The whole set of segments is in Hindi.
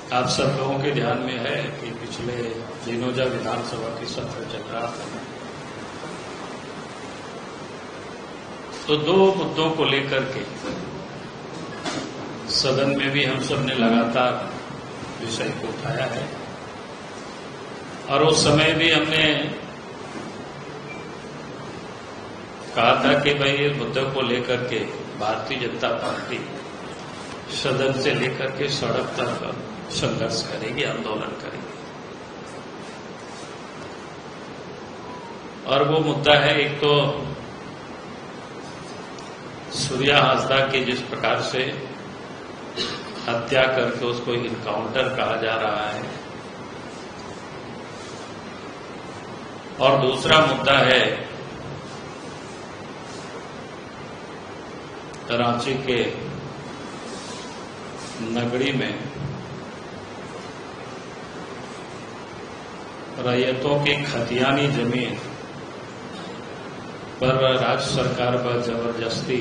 आप सब लोगों के ध्यान में है कि पिछले दिनों जब विधानसभा की सत्र चल रहा था तो दो मुद्दों को लेकर के सदन में भी हम सब ने लगातार विषय को उठाया है और उस समय भी हमने कहा था कि भाई इस मुद्दे को लेकर के भारतीय जनता पार्टी सदन से लेकर के सड़क तक संघर्ष करेगी, आंदोलन करेगी। और वो मुद्दा है, एक तो सूर्या हांसदा की जिस प्रकार से हत्या करके उसको इनकाउंटर कहा जा रहा है, और दूसरा मुद्दा है रांची के नगरी में रैयतों की खतियानी जमीन पर राज्य सरकार पर जबरदस्ती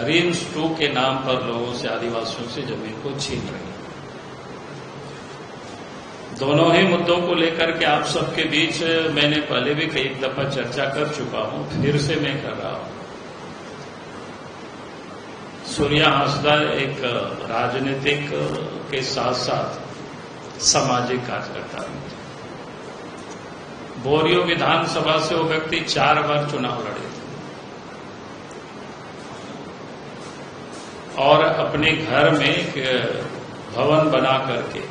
रिम्स 2 के नाम पर लोगों से, आदिवासियों से जमीन को छीन रही है। दोनों ही मुद्दों को लेकर के आप सबके बीच मैंने पहले भी कई दफा चर्चा कर चुका हूं, फिर से मैं कर रहा हूं। सूर्या हांसदा एक राजनीतिक के साथ साथ सामाजिक कार्यकर्ता थे। बोरियो विधानसभा से वो व्यक्ति 4 बार चुनाव लड़े थे और अपने घर में एक भवन बना करके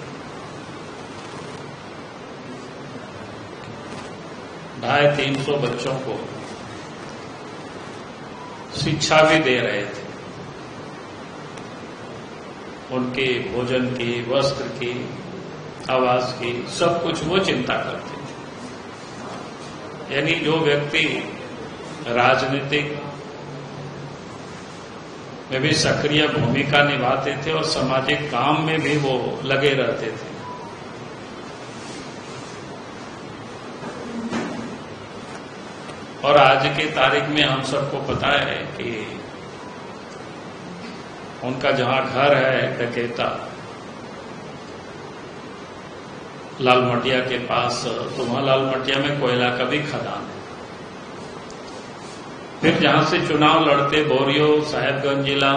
250-300 बच्चों को शिक्षा भी दे रहे थे, उनके भोजन की, वस्त्र की, आवास की, सब कुछ वो चिंता करते थे। यानी जो व्यक्ति राजनीतिक में भी सक्रिय भूमिका निभाते थे और सामाजिक काम में भी वो लगे रहते थे। और आज की तारीख में हम सबको पता है कि उनका जहां घर है डकेता लालमटिया के पास, तो वहां लालमटिया में कोयला का भी खदान है। फिर जहां से चुनाव लड़ते बोरियो साहेबगंज जिला,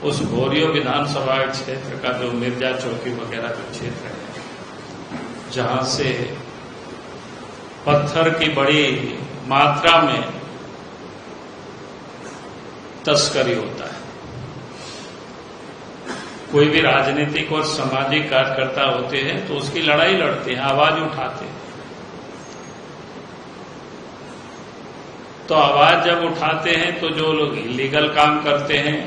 उस बोरियो विधानसभा क्षेत्र का जो मिर्जा चौकी वगैरह जो क्षेत्र है, जहां से पत्थर की बड़ी मात्रा में तस्करी होता है। कोई भी राजनीतिक और सामाजिक कार्यकर्ता होते हैं तो उसकी लड़ाई लड़ते हैं, आवाज उठाते हैं। तो आवाज जब उठाते हैं तो जो लोग इलीगल काम करते हैं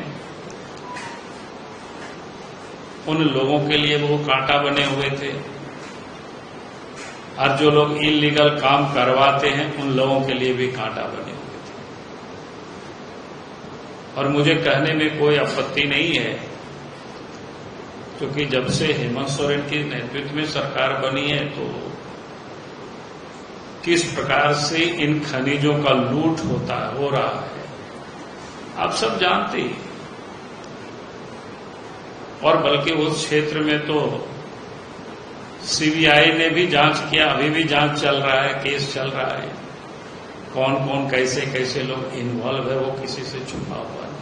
उन लोगों के लिए वो कांटा बने हुए थे, और जो लोग इलीगल काम करवाते हैं उन लोगों के लिए भी कांटा बने हुए थे। और मुझे कहने में कोई आपत्ति नहीं है, क्योंकि जब से हेमंत सोरेन के नेतृत्व में सरकार बनी है तो किस प्रकार से इन खनिजों का लूट हो रहा है आप सब जानते ही। और बल्कि उस क्षेत्र में तो सीबीआई ने भी जांच किया, अभी भी जांच चल रहा है, केस चल रहा है। कौन कौन कैसे कैसे लोग इन्वॉल्व है वो किसी से छुपा हुआ नहीं।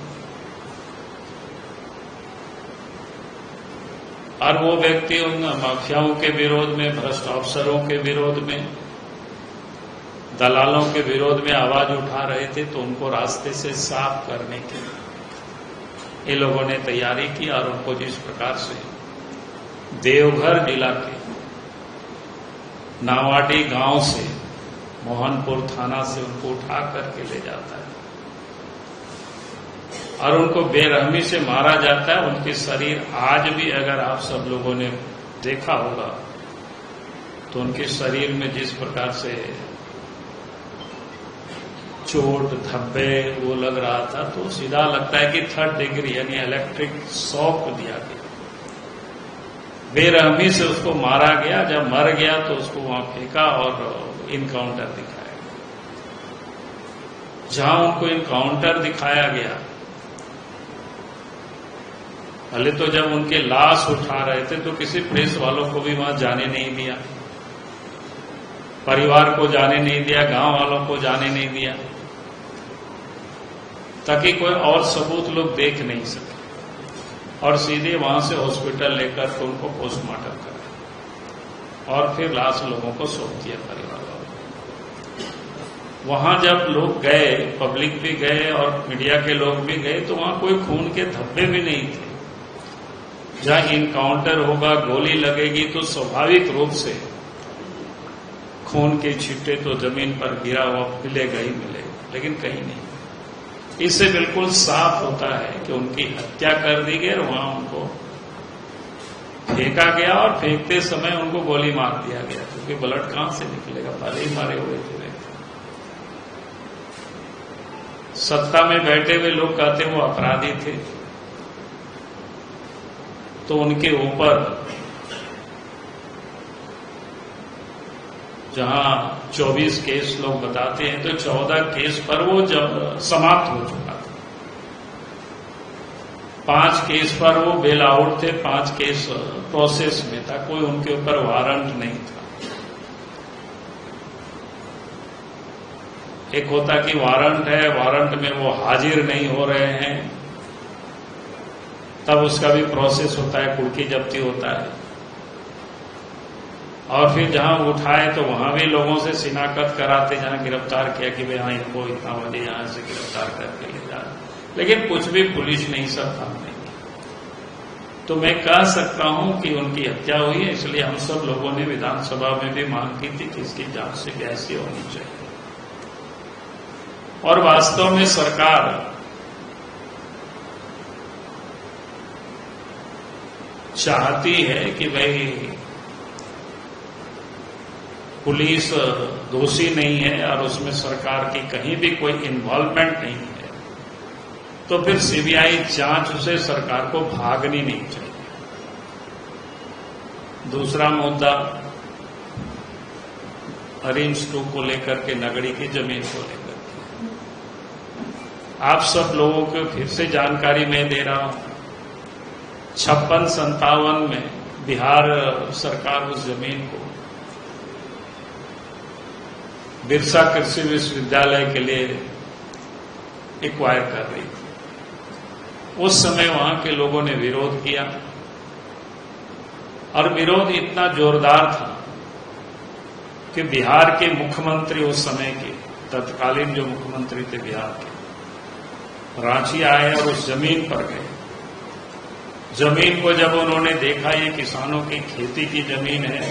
और वो व्यक्ति उन माफियाओं के विरोध में, भ्रष्ट अफसरों के विरोध में, दलालों के विरोध में आवाज उठा रहे थे, तो उनको रास्ते से साफ करने के लिए ये लोगों ने तैयारी की। और उनको जिस प्रकार से देवघर जिला के नावाटी गांव से, मोहनपुर थाना से उनको उठा करके ले जाता है और उनको बेरहमी से मारा जाता है। उनके शरीर आज भी, अगर आप सब लोगों ने देखा होगा, तो उनके शरीर में जिस प्रकार से चोट धब्बे वो लग रहा था, तो सीधा लगता है कि 3rd डिग्री यानी इलेक्ट्रिक शॉक दिया गया। बेरहमी से उसको मारा गया। जब मर गया तो उसको वहां फेंका और इनकाउंटर दिखाया गया। जहां उनको इनकाउंटर दिखाया गया पहले तो जब उनके लाश उठा रहे थे तो किसी प्रेस वालों को भी वहां जाने नहीं दिया, परिवार को जाने नहीं दिया, गांव वालों को जाने नहीं दिया, ताकि कोई और सबूत लोग देख नहीं सके, और सीधे वहां से हॉस्पिटल लेकर तो उनको पोस्टमार्टम करा और फिर लाश लोगों को सौंप दिया परिवार वालों को। वहां जब लोग गए, पब्लिक भी गए और मीडिया के लोग भी गए, तो वहां कोई खून के धब्बे भी नहीं थे। जहां इनकाउंटर होगा, गोली लगेगी तो स्वाभाविक रूप से खून के छींटे तो जमीन पर गिरा हुआ मिलेगा ही मिलेगा, लेकिन कहीं नहीं। इससे बिल्कुल साफ होता है कि उनकी हत्या कर दी गई और वहां उनको फेंका गया, और फेंकते समय उनको गोली मार दिया गया, क्योंकि ब्लड कहां से निकलेगा, पहले ही मारे हुए थे। सत्ता में बैठे हुए लोग कहते वो अपराधी थे, तो उनके ऊपर जहां 24 केस लोग बताते हैं, तो 14 केस पर वो जब समाप्त हो चुका था। 5 केस पर वो बेल आउट थे, 5 केस प्रोसेस में था, कोई उनके ऊपर वारंट नहीं था। एक होता कि वारंट है, वारंट में वो हाजिर नहीं हो रहे हैं, तब उसका भी प्रोसेस होता है, कुर्की जब्ती होता है। और फिर जहां उठाए तो वहां भी लोगों से शिनाख्त कराते, जहां गिरफ्तार किया कि भाई हाँ इनको इतना बजे यहां से गिरफ्तार करके ले जा, लेकिन कुछ भी पुलिस नहीं सब काम नहीं। तो मैं कह सकता हूं कि उनकी हत्या हुई है, इसलिए हम सब लोगों ने विधानसभा में भी मांग की थी कि इसकी जांच से कैसी होनी चाहिए। और वास्तव में सरकार चाहती है कि भाई पुलिस दोषी नहीं है और उसमें सरकार की कहीं भी कोई इन्वॉल्वमेंट नहीं है, तो फिर सीबीआई जांच से सरकार को भागनी नहीं चाहिए। दूसरा मुद्दा रिम्स 2 को लेकर के, नगड़ी की जमीन को लेकर के, आप सब लोगों को फिर से जानकारी मैं दे रहा हूं। 56-57 में बिहार सरकार उस जमीन को बिरसा कृषि विश्वविद्यालय के लिए एक्वायर कर रही थी। उस समय वहां के लोगों ने विरोध किया, और विरोध इतना जोरदार था कि बिहार के मुख्यमंत्री उस समय के, तत्कालीन जो मुख्यमंत्री थे बिहार के, रांची आए और उस जमीन पर गए। जमीन को जब उन्होंने देखा, ये किसानों की खेती की जमीन है,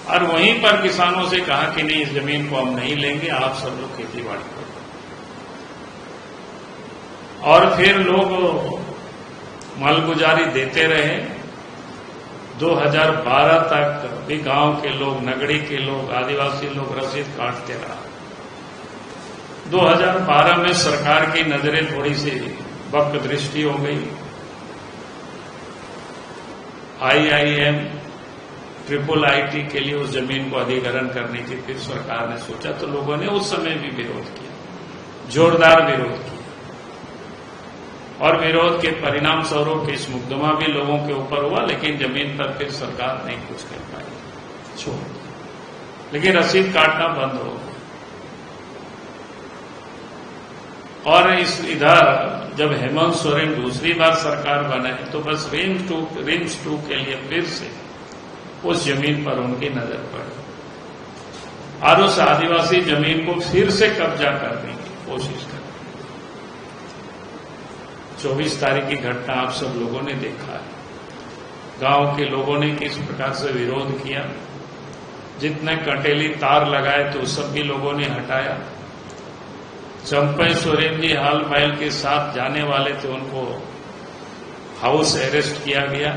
और वहीं पर किसानों से कहा कि नहीं, इस जमीन को हम नहीं लेंगे, आप सब लोग खेती बाड़ी करो। और फिर लोग मालगुजारी देते रहे। 2012 तक भी गांव के लोग, नगड़ी के लोग, आदिवासी लोग रसीद काटते रहा। 2012 में सरकार की नजरें थोड़ी सी वक्त दृष्टि हो गई। IIM, IIIT के लिए उस जमीन को अधिग्रहण करने की फिर सरकार ने सोचा, तो लोगों ने उस समय भी विरोध किया, जोरदार विरोध किया, और विरोध के परिणाम स्वरूप इस मुकदमा भी लोगों के ऊपर हुआ, लेकिन जमीन पर फिर सरकार नहीं कुछ कर पाई, छोड़ दिया। लेकिन रसीद काटना बंद हो गया। और इधर जब हेमंत सोरेन दूसरी बार सरकार बने, तो बस रिम्स 2 के लिए फिर से उस जमीन पर उनकी नजर पड़ी, और उस आदिवासी जमीन को फिर से कब्जा करने की कोशिश कर। 24 तारीख की घटना आप सब लोगों ने देखा है। गांव के लोगों ने किस प्रकार से विरोध किया, जितने कंटेली तार लगाए तो सब भी लोगों ने हटाया। चंपई सोरेन जी हाल महल के साथ जाने वाले थे, उनको हाउस अरेस्ट किया गया।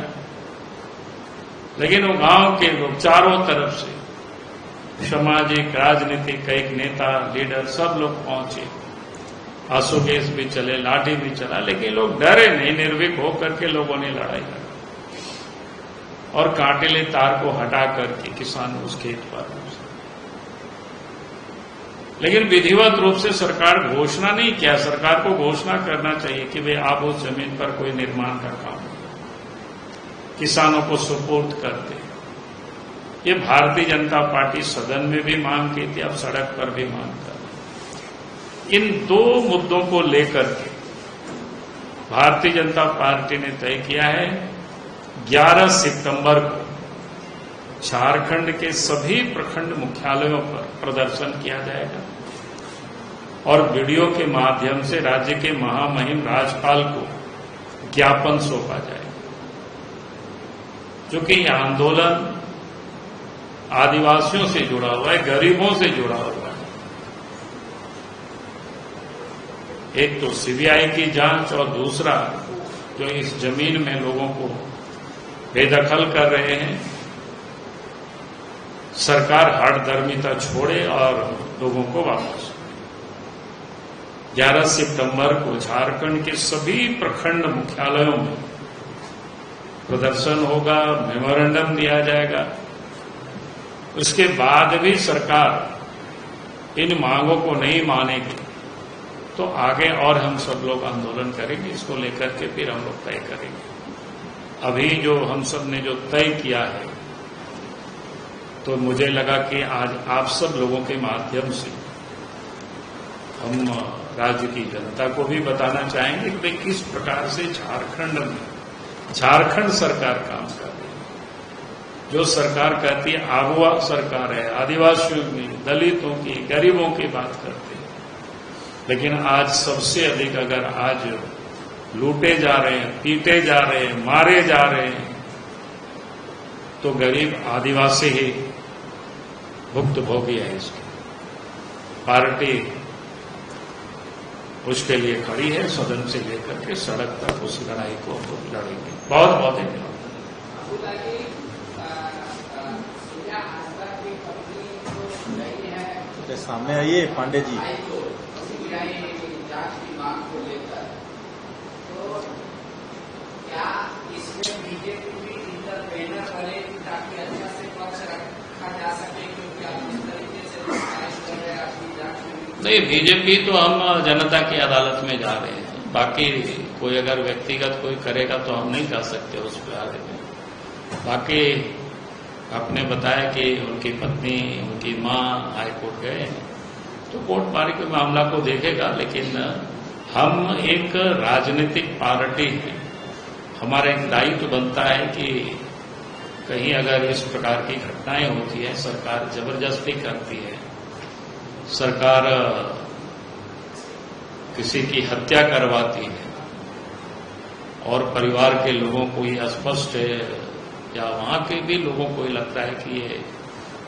लेकिन वो गांव के लोग चारों तरफ से, सामाजिक, राजनीतिक, कई नेता, लीडर, सब लोग पहुंचे। आंसू गैस भी चले, लाठी भी चला, लेकिन लोग डरे नहीं, निर्भीक होकर के लोगों ने लड़ाई लड़ी और कांटेले तार को हटा करके किसान उस खेत पर। लेकिन विधिवत रूप से सरकार घोषणा नहीं किया। सरकार को घोषणा करना चाहिए कि भाई आप उस जमीन पर कोई निर्माण का काम किसानों को सुपुर्द कर दे। ये भारतीय जनता पार्टी सदन में भी मांग की थी, अब सड़क पर भी मांग कर रही। इन दो मुद्दों को लेकर के भारतीय जनता पार्टी ने तय किया है 11 सितंबर को झारखंड के सभी प्रखंड मुख्यालयों पर प्रदर्शन किया जाएगा और वीडियो के माध्यम से राज्य के महामहिम राज्यपाल को ज्ञापन सौंपा जाएगा। क्योंकि यह आंदोलन आदिवासियों से जुड़ा हुआ है, गरीबों से जुड़ा हुआ है। एक तो सीबीआई की जांच और दूसरा जो इस जमीन में लोगों को बेदखल कर रहे हैं, सरकार हठधर्मिता छोड़े और लोगों को वापस। 11 सितंबर को झारखंड के सभी प्रखंड मुख्यालयों में प्रदर्शन होगा, मेमोरेंडम दिया जाएगा। उसके बाद भी सरकार इन मांगों को नहीं मानेगी तो आगे और हम सब लोग आंदोलन करेंगे। इसको लेकर के फिर हम लोग तय करेंगे। अभी जो हम सब ने जो तय किया है, तो मुझे लगा कि आज आप सब लोगों के माध्यम से हम राज्य की जनता को भी बताना चाहेंगे कि भाई किस प्रकार से झारखंड में झारखंड सरकार काम कर रही है। जो सरकार कहती है आगुआ सरकार है, आदिवासियों की, दलितों की, गरीबों की बात करती है, लेकिन आज सबसे अधिक अगर आज लूटे जा रहे हैं, पीटे जा रहे हैं, मारे जा रहे हैं, तो गरीब आदिवासी ही भुक्तभोगी है। इसकी पार्टी उसके लिए खड़ी है, सदन से लेकर के सड़क तक उस लड़ाई को लड़ेंगे। बहुत बहुत धन्यवाद। सामने आइए पांडे जी। क्या इसमें बीजेपी भी इंटरवेनर करे ताकि अच्छा से पक्ष रखा जा सके, क्योंकि आप इस तरीके से कर रहे हैं आपकी जांच में? नहीं, बीजेपी तो हम जनता की अदालत में जा रहे हैं। बाकी कोई अगर व्यक्तिगत कोई करेगा तो हम नहीं जा सकते उस बारे में। बाकी आपने बताया कि उनकी पत्नी, उनकी मां हाईकोर्ट गए, तो कोर्ट बारी के मामला को देखेगा। लेकिन हम एक राजनीतिक पार्टी हैं, हमारा एक दायित्व बनता है कि कहीं अगर इस प्रकार की घटनाएं होती है, सरकार जबरदस्ती करती है, सरकार किसी की हत्या करवाती है और परिवार के लोगों को ये स्पष्ट है या वहां के भी लोगों को ये लगता है कि ये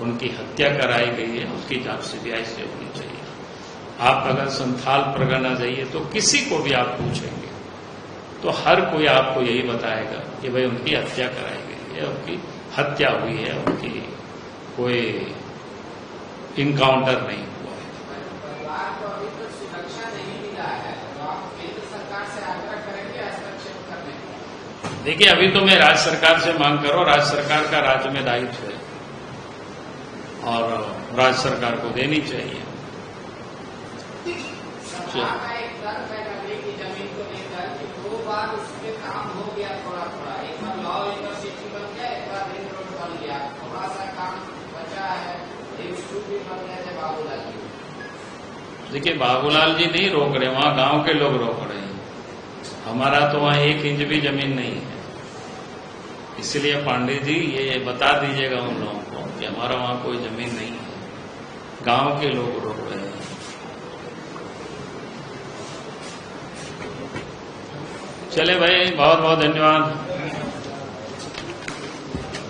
उनकी हत्या कराई गई है, उसकी जांच सीबीआई से होनी चाहिए। आप अगर संथाल परगना जाइए तो किसी को भी आप पूछेंगे तो हर कोई आपको यही बताएगा कि भाई उनकी हत्या कराई गई है, उनकी हत्या हुई है, उनकी कोई इनकाउंटर नहीं हुआ है। परिवार को अभी तक सुरक्षा नहीं मिला है, तो आप केंद्र सरकार से आग्रह करेंगे हस्तक्षेप करने का? देखिए, अभी तो मैं राज्य सरकार से मांग कर रहा हूं। राज्य सरकार का राज्य में दायित्व है और राज्य सरकार को देनी चाहिए। एक तर्क है नगरी की जमीन को लेकर कि 2 बार उसके काम हो गया थोड़ा थोड़ा। एक बार लॉ यूनिवर्सिटी बन गया, एक बार रिंग रोड बन गया, थोड़ा सा काम बचा है, एक स्कूल भी बन गया है बाबूलाल जी। देखिए, बाबूलाल जी नहीं रोक रहे, वहां गांव के लोग रोक रहे हैं। हमारा तो वहां 1 इंच भी जमीन नहीं है। इसलिए पांडे जी ये बता दीजिएगा उन लोगों को कि हमारा वहां कोई जमीन नहीं है, गांव के लोग रोक रहे हैं। चले भाई, बहुत बहुत धन्यवाद।